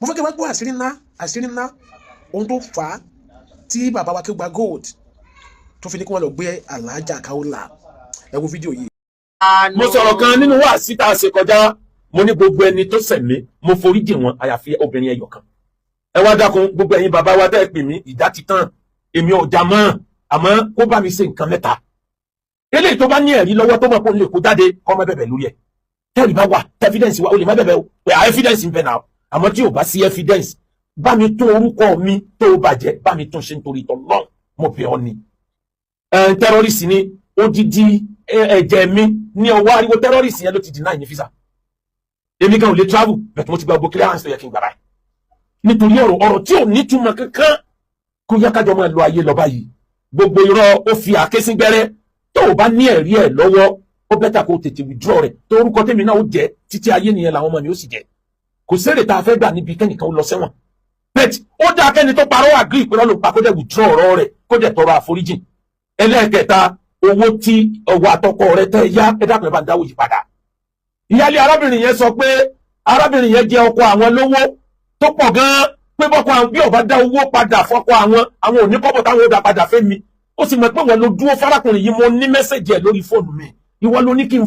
mo fẹ́ kí wá gbọ́ àṣírí ńlá ohun tó fà á tí bàbá wa Akeugba Gold tó fi ní kí wọ́n lọ gbé Alhaja Kaola ẹ wo fídíò yìí. mo sọ̀rọ̀ kan nínú wáàsí tá a ṣe kọjá mo ní gbogbo ẹni tó ṣẹ̀ mí mo forí jì wọ́n àyàfi obìnrin ẹyọ kan. ẹ wá dákun gbogbo ẹ̀yin bàbá wa tẹ́ ẹ pè mí ìdá ti tán èmi ò já mọ́ àmọ́ kó bá mi ṣe nǹkan mẹ́ta. eléyìí tó bá ní ẹ̀rí lọ́wọ́ tó mọ̀ kó lè kó jáde kó má bẹ̀bẹ̀ lórí ẹ̀. tẹ́rì bá wà evidence wa o lè má bẹ̀bẹ̀ o pé evidence ń bẹ náà àmọ́ tí ò bá sí evidence bá mi tún orúkọ mi tó bàjẹ́ bá mi tún ṣe nítorí tọ́lọ́run mo bẹ̀ ọ́ ni. Terrorist ni odidi ẹ̀jẹ̀ mi ní ọwọ́ ariwo terrorist yẹn ló ti deny ní visa. Èmi gan ò lè travel bẹ̀tẹ̀ mo ti gba gbogbo clearance tó yẹ kí n gbà báyìí. Nítorí ọ̀rọ̀ tí ò ní túmọ̀ kankan kó yá kájọ máa lo ayé lọ báyìí. Gbogbo irọ́ ó fi àkésí gbẹ́rẹ́ tó o bá ní ẹ̀rí ẹ̀ lọ́wọ́ ó bẹ́tà kó o tètè withdraw rẹ̀ tó orúkọ tèmi náà ó jẹ́ títí ayé nìyẹn làwọn ọmọ mi ó sì jẹ́. Kò sèrè tá a fẹ́ gbà níbi kẹ́nìkan ó lọ sẹ́wọ̀n. Bẹ́ẹ̀ ó dá kẹ́ni tó parọ́ agree pé lọ́lọ́ pa kó dẹ̀ withdraw ọ̀rọ̀ rẹ̀ kó dẹ̀ tọrọ àforíjìn. Ẹlẹ́ẹ̀kẹta owó tí ọwọ́ àtọkọ rẹ̀ tẹ́ yá ẹ dákun ẹ bá ń dáwó yìí padà. Ìyáálé arábìnrin yẹn sọ pé arábìnrin yẹn jẹ ọkọ àwọn lówó tó pọ̀ gan-an pé bọ́kọ àwọn bí ọba dá owó padà fọ́kọ àwọn òní kọ́bọ̀ táwọn ó dá padà fẹ́ mi. Ó sì mọ̀ pé wọ́n ló dúró fárákùnrin yìí mo ní mẹ́sẹ̀jì ẹ̀ lórí fóònù mi. Ìwọ ló ní kí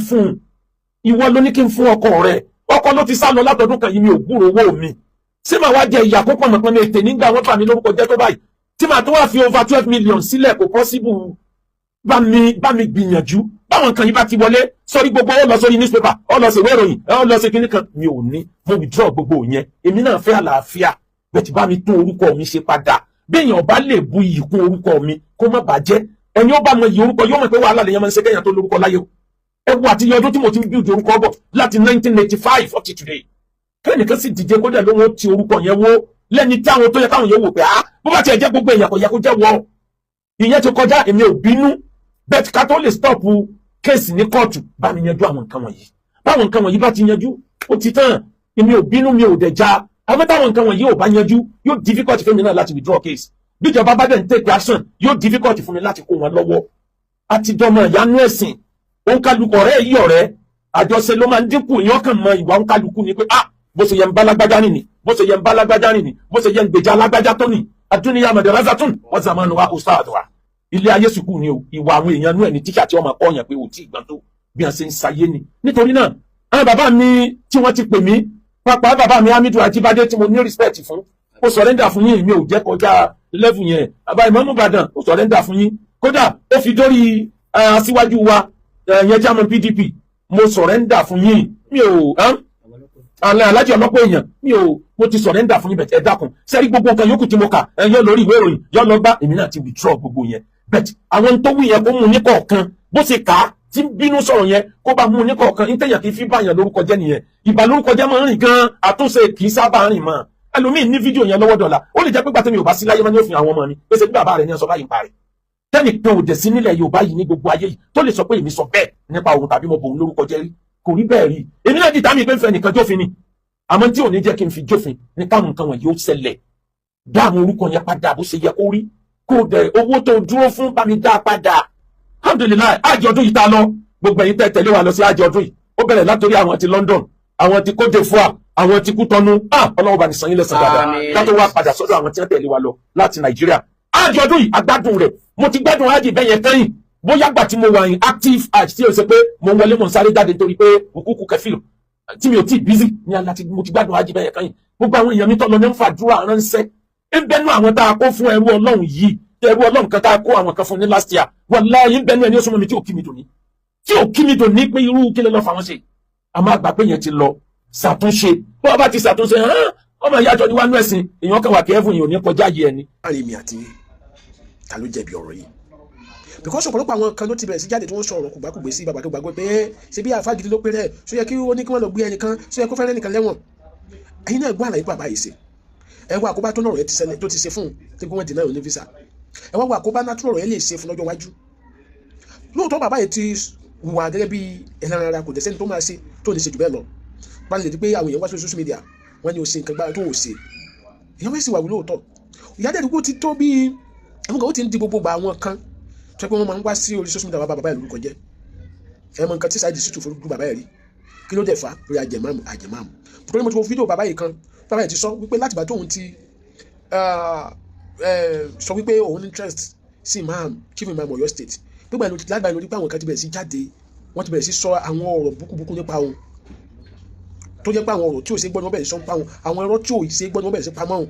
n fún ọkọ rẹ̀. Ọkọ ló ti sá lọ látọdún kan yìí mi ò gbúrò owó mi. Ṣé màá wá jẹ ìyà kó pọ̀nà pọ̀nà ètè nígbà wọ́n bà mí lórúkọ jẹ́ tó báyìí? Tí màá tó wá fi over 12 million sílẹ̀ kò possible. Bá mi gbìyànjú báwọn nǹkan yìí bá ti wọlé sórí gbogbo ó lọ sórí newspaper ó lọ sí ìwé ìròyìn ó lọ sí kinní kan mi ò ní mo withdraw gbogbo yẹn èmi náà fẹ́ àlàáfíà bẹ́ẹ̀ tí bá mi tún orúkọ mi ṣe padà béèyàn bá lè bu iyì kún orúkọ mi kó má bàjẹ́ ẹni ó bá mọ iyì orúkọ yóò mọ̀ pé wàhálà lèèyàn máa ń ṣe kéèyàn tó lórúkọ láyé o ẹ wo àti iye ọdún tí mo ti ń build orúkọ bọ̀ láti 1985 up to today kẹ́nìkan sì dìde kó dẹ̀ ló wọ́n ti orúkọ yẹn wó lẹ́ni tí àwọn tó yẹ káwọn yẹn wò pé bó bá tiẹ̀ jẹ́ gbogbo èèyàn kò yẹ kó jẹ́ wọ́ ìyẹn ti kọjá èmi ò bínú bẹ́ẹ̀ ká tó lè stop kéèsì ní kóòtù bá mi yanjú àwọn nǹkan wọ̀nyí báwọn nǹkan wọ̀nyí bá ti yanjú ó ti tán èmi ò bínú mi ò dẹ̀ já àwọn táwọn nǹkan wọ̀nyí ò bá yanjú yóò difficult fún mi náà láti withdraw case bíjọba bá dẹ̀ ń take action yóò difficult fún mi láti kó wọn lọ́wọ́ àti dọmọ ìyanu ẹ̀sìn òǹkàlùkù ọ̀rẹ́ yìí ọ̀rẹ́ àjọṣe ló máa ń dínkù ìyàn kan mọ ìwà òǹkàlùkù ni pé bó ṣe yẹ ń bá lágbájá rìn ni bó ṣe yẹ ń bá lágbájá rìn ni bó ṣe yẹ ń gbèjà lágbájá tó ní adúníyà madrasatun wọ́n zamanu wa ustad wa ilé ayé sùkúù ni o ìwà àwọn èèyàn nú ẹ̀ ní tíṣà tí wọ́n máa kọ́ yàn pé ò tí ì gbọ́n tó bí wọ́n ṣe ń sayé ni nítorí náà àwọn bàbá mi tí wọ́n ti pè mí pápá bàbá mi Hamidu Ajibade tí mo ní respect fún ó sọ̀rẹ́ndà fún yín mi ò jẹ́ kọjá level yẹn bàbá Ìmámù Ìbàdàn ó sọ̀rẹ́ndà fún yín kódà ó fi dórí aṣíwájú wa yẹn jámọ́ PDP mo sọ̀rẹ́ndà fún yín mi ò alájì ọlọ́pọ̀ èèyàn mo ti sọ̀rẹ́ndà fún yín bẹ̀tẹ̀ ẹ dákun sẹ́rí gbogbo nǹkan yòókù tí mo kà yọ lórí ìwé ìròyìn yọ lọ gbá èmi náà ti withdraw gbogbo yẹn bẹ́ẹ̀ àwọn tó wí yẹn kó mú ní kọ̀ọ̀kan bó ṣe kà á tí bínú sọ̀rọ̀ yẹn kó bá mú ní kọ̀ọ̀kan ní tẹ̀yàn kì í fi báyàn lórúkọ jẹ́ nìyẹn ìbà lórúkọ jẹ́ máa ń rìn gan àtúnṣe kì í sábà rìn mọ́ ẹlòmíì ní fídíò yẹn lọ́wọ́ dọ̀la ó lè jẹ́ pé gbàtẹ́mi ò bá sí láyé máa ní òfin àwọn ọmọ mi pèsè bí bàbá rẹ̀ ní ọ̀sọ́ báyìí ń parẹ́ tẹ́nìkan ò dẹ̀ sí nílẹ̀ Yorùbá yìí ní gbogbo ayé yìí tó lè sọ pé èmi sọ bẹ́ẹ̀ nípa òun tàbí mo bòun lórúkọ jẹ́ rí kò rí bẹ́ẹ̀ rí èmi náà dìtà mi pé ń fẹ́ nìkan jófin ni àmọ́ tí ò ní jẹ́ kí n fi jófin ní káwọn nǹkan wọ̀nyí ó ṣẹlẹ̀ dá àwọn orúkọ yẹn padà bó ṣe yẹ kó rí kó dẹ̀ owó tó dúró fún bá mi dá padà alhamdulilayi àjọ ọdún yìí tá a lọ gbogbo ẹ̀yin tẹ́ tẹ̀lé wa lọ sí àjọ ọdún yìí ó bẹ̀rẹ̀ látòrí àwọn ti London àwọn ti Côte d'Ivoire àwọn ti Kútọ́nù Ọlọ́run bá ní san yín lẹ́san dáadáa ká tó wá padà sọ́dọ̀ àwọn tí wọ́n tẹ̀lé wa lọ láti Nàìjíríà àjọ ọdún yìí agbádùn rẹ̀ mo ti gbádùn ájì bẹ́yẹn kẹ́yìn bóyá gbà tí mo wà ní active hajj tí o ṣe pé mo ń wọlé mo ń sáré jáde nítorí pé òkúkú kẹfìlù tí mi ò tí ì bízì ní aláti mo ti gbádùn ájì bẹ́yẹn kẹ́yìn gbogbo àwọn èèyàn mi tọ́ lọ ní ń fàdúrà ránṣẹ́ ń bẹnu àwọn tá a kó fún ẹrú Ọlọ́run yìí ẹrú Ọlọ́run kan tá a kó àwọn kan fún ní last year wallahi ń bẹnu ẹni ó súnmọ́ mi tí ò kí mi dùn ní pé irú kí lè lọ fà wọ́n ṣe àmọ́ àgbà pé yẹn ti lọ ṣàtúnṣe bó o bá ti ṣàtúnṣe ọmọ ìyájọ ni wá nú ẹ̀sìn èèyàn kan wà kẹ́ẹ̀fù èèyàn ní kọjá yìí ẹni. láàrin mi àti ta ló jẹ̀bi ọ̀rọ̀ yìí because ọ̀pọ̀lọpọ̀ àwọn kan ló ti bẹ̀rẹ̀ sí jáde tí wọ́n sọ̀rọ̀ kùgbàkùgbé sí bàbá tó gbàgbé pé ṣe bí àfa gidi ló pé rẹ̀ ṣó yẹ kí ó ní kí wọ́n lọ gbé ẹnìkan ṣó yẹ kó fẹ́rẹ́ nìkan lẹ́wọ̀n ẹ̀yin náà gbọ́ àlàyé bàbá yìí ṣe ẹ wá àkóbá tó náà rẹ̀ tó ti ṣe fún tí wọ́n dènà òní visa ẹ wá àkóbá natural rẹ̀ lè ṣe fún lọ́jọ́ iwájú lóòótọ́ bàbá yìí ti wà gẹ́gẹ́ bí ẹlẹ́ran ara kò dẹ̀ sẹ́ni tó máa ṣe tó ní ṣe jù bẹ́ẹ̀ lọ bá lè di pé àwọn èèyàn wá sórí social media wọ́n ní o ṣe nǹkan gbára tó o ṣe èèyàn fẹ́ sì wà wí lóòótọ́ ìyá dẹ́rù ti tó bí àwọn kan ó ti ń di gbogbo gba àwọn kan tó pé wọ́n máa ń wá sí orí social media bàbá yẹn lórúkọ jẹ́ ẹ mọ nǹkan tí Saheed Shittu forúkú bàbá yẹn rí kí ló dẹ̀ fa lórí àjẹmáàmù torí mo ti wo fídíò bàbá yìí kan bàbá yẹn ti sọ wípé láti bá tóun ti sọ wípé òun interest sí imam chief imam Ọ̀yọ́ state gbígbà ìlú lágbà ìlú nípa àwọn kan ti bẹ̀rẹ̀ sí jáde wọ́n ti bẹ̀rẹ̀ sí sọ àwọn ọ̀rọ̀ búkúbúkú nípa òun tó jẹ́ pé àwọn ọ̀rọ̀ tí ò ṣe gbọ́ ni wọ́n bẹ̀rẹ̀ sí sọ nípa òun àwọn ẹ̀rọ tí ò ṣe gbọ́ ni wọ́n bẹ̀rẹ̀ sí pamọ́ òun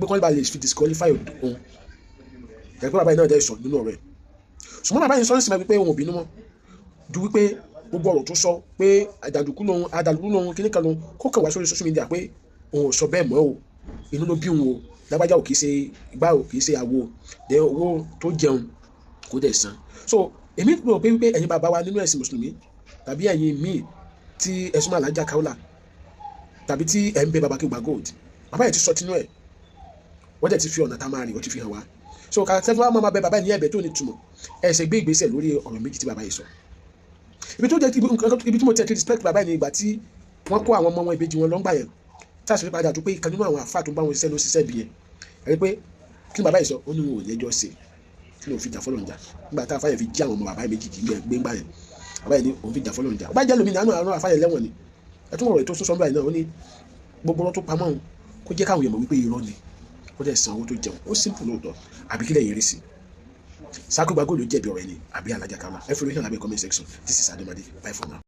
pé kọ́ńtà lè fi disqualify òun ẹ̀pẹ́ bàbá yìí náà dẹ́ sọ nínú ọ̀rẹ́ ṣùgbọ́n bàbá yìí sọ ní sinmi wípé òun ò bínú mọ́ ju wípé gbogbo ọ̀rọ̀ tó sọ pé àdàlùkú lòun kíní kan lòun kó kàn wá sórí social media pé òun ò sọ bẹ́ẹ̀ mọ́ o inú ló bí òun o lágbájá ò kìí ṣe igbá ò kìí ṣe àwo dẹ owó tó jẹun kó dẹ̀ san so èmi rò pé wípé ẹ̀yin bàbá wa nínú ẹ̀sìn mùsùlùmí tàbí ẹ̀yin míì tí ẹ̀sùn Alájà Kaola tàbí tí ẹ̀ ń bẹ Babakígba Gold bàbá yẹn ti sọ tinú ẹ̀ wọ́n dẹ̀ ti fi ọ̀nà tá máa rìn wọ́n ti fi hàn wá so kàtẹ́ fún wa máa bẹ bàbá yẹn ní ẹ̀bẹ̀ tó ní túmọ̀ ẹ̀ ṣe gbé ìgbésẹ̀ lórí ọ̀rọ̀ méjì tí bàbá yìí sọ ibi tí mo tẹ̀ kí respect bàbá yẹn ní ìgbà tí wọ́n kó àwọn ọmọ wọn ìbejì wọn lọ́ngbà yẹn tá a sọ padà tó pé ìkan nínú àwọn àfáà tó bá wọn ṣiṣẹ́ ló ṣiṣẹ́ bí yẹn ẹni pé kí ni bàbá yìí sọ ó ní wọn ò lẹ́jọ́ ṣe kí ni òun fi jà fọ́lọ́run jà nígbà tá a fáyẹ̀ fi jí àwọn ọmọ bàbá yẹn méjì kì í gbé ńgbà yẹn bàbá yẹn ní òun fi jà fọ́lọ́run jà ọba jẹ́ lómi nínú àwọn àfáyẹ̀ lẹ́wọ̀n ni ẹtún ọ̀rọ̀ ètò sọ́nbà yìí náà ó ní gbogbo ọ̀rọ̀ tó pamọ́ òun kó jẹ́ káwọn èèyàn mọ̀ wípé irọ́ ni ó dẹ̀ san owó tó jẹun ó simple lóòótọ́ àbí kílẹ̀ yẹn rí sí Sakugba Gold ló jẹ̀bi ọ̀rọ̀ ẹni àbí Alájà Kaola ẹ fi orí hàn lábẹ́ comment section. This is Adomade, bye for now.